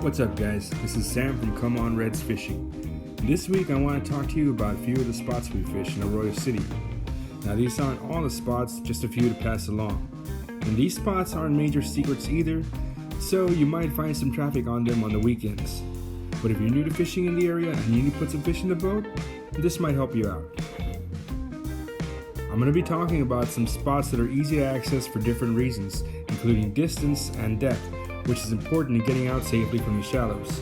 What's up guys, this is Sam from Come On Reds Fishing. This week I want to talk to you about a few of the spots we fish in Arroyo City. Now these aren't all the spots, just a few to pass along. And these spots aren't major secrets either, so you might find some traffic on them on the weekends. But if you're new to fishing in the area and you need to put some fish in the boat, this might help you out. I'm going to be talking about some spots that are easy to access for different reasons, including distance and depth, which is important in getting out safely from the shallows.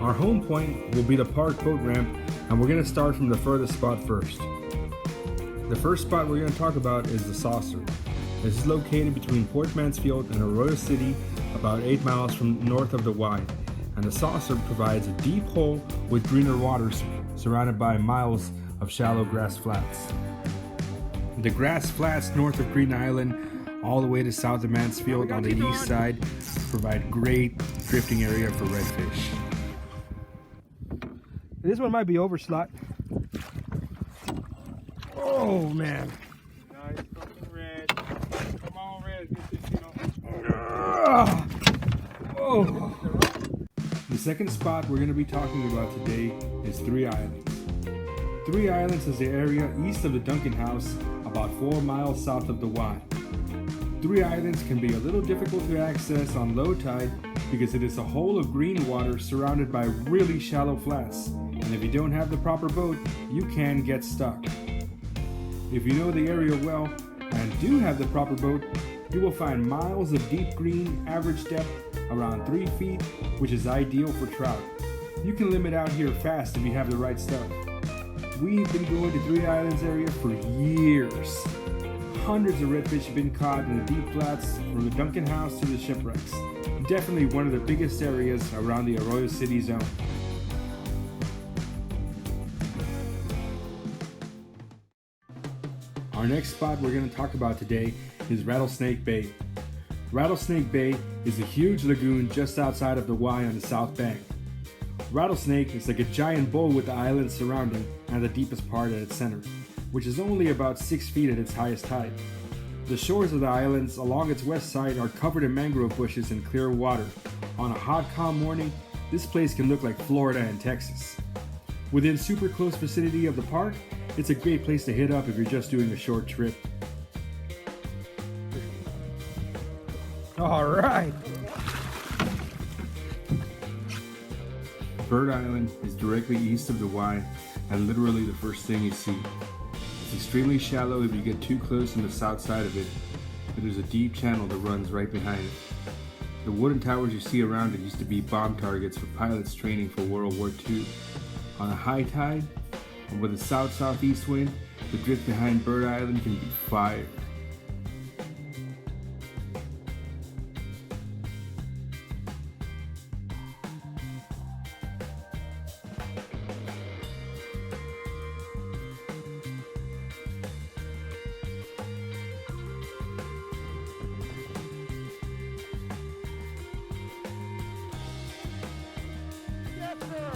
Our home point will be the park boat ramp, and we're going to start from the furthest spot first. The first spot we're going to talk about is the Saucer. This is located between Port Mansfield and Arroyo City, about 8 miles from north of the Y, and the Saucer provides a deep hole with greener waters surrounded by miles of shallow grass flats. The grass flats north of Green Island all the way to south of Mansfield on the east side provide great drifting area for redfish. This one might be overslot. Oh man. Nice fucking red. Come on, red. Get this shit on. Oh. The second spot we're going to be talking about today is Three Islands. Three Islands is the area east of the Duncan House, about 4 miles south of the Y. Three Islands can be a little difficult to access on low tide because it is a hole of green water surrounded by really shallow flats, and if you don't have the proper boat, you can get stuck. If you know the area well and do have the proper boat, you will find miles of deep green, average depth around 3 feet, which is ideal for trout. You can limit out here fast if you have the right stuff. We've been going to Three Islands area for years. Hundreds of redfish have been caught in the deep flats from the Duncan House to the shipwrecks. Definitely one of the biggest areas around the Arroyo City zone. Our next spot we're going to talk about today is Rattlesnake Bay. Rattlesnake Bay is a huge lagoon just outside of the Y on the south bank. Rattlesnake is like a giant bowl with the island surrounding and the deepest part at its center, which is only about 6 feet at its highest height. The shores of the islands along its west side are covered in mangrove bushes and clear water. On a hot, calm morning, this place can look like Florida and Texas. Within super close vicinity of the park, it's a great place to hit up if you're just doing a short trip. All right. Bird Island is directly east of the Y and literally the first thing you see. It's extremely shallow if you get too close on the south side of it, but there's a deep channel that runs right behind it. The wooden towers you see around it used to be bomb targets for pilots training for World War II. On a high tide, and with a south-southeast wind, the drift behind Bird Island can be fire. Yes, sir.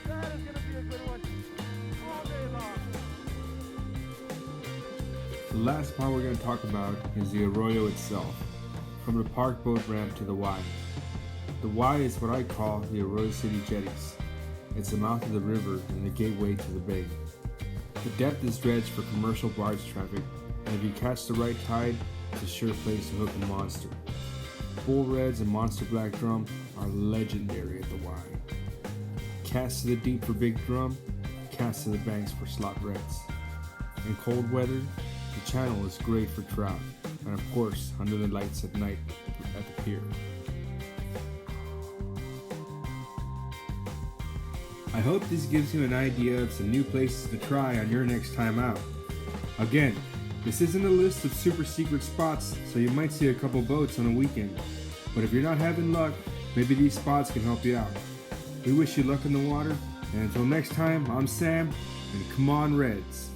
That is going to be a good one all day long. The last part we're going to talk about is the Arroyo itself, from the park boat ramp to the Y. The Y is what I call the Arroyo City jetties. It's the mouth of the river and the gateway to the bay. The depth is dredged for commercial barge traffic, and if you catch the right tide, it's a sure place to hook a monster. Bull reds and monster black drum are legendary at the Y. Cast to the deep for big drum, cast to the banks for slot reds. In cold weather, the channel is great for trout, and of course under the lights at night at the pier. I hope this gives you an idea of some new places to try on your next time out. Again, this isn't a list of super secret spots, so you might see a couple boats on a weekend. But if you're not having luck, maybe these spots can help you out. We wish you luck in the water, and until next time, I'm Sam, and come on Reds.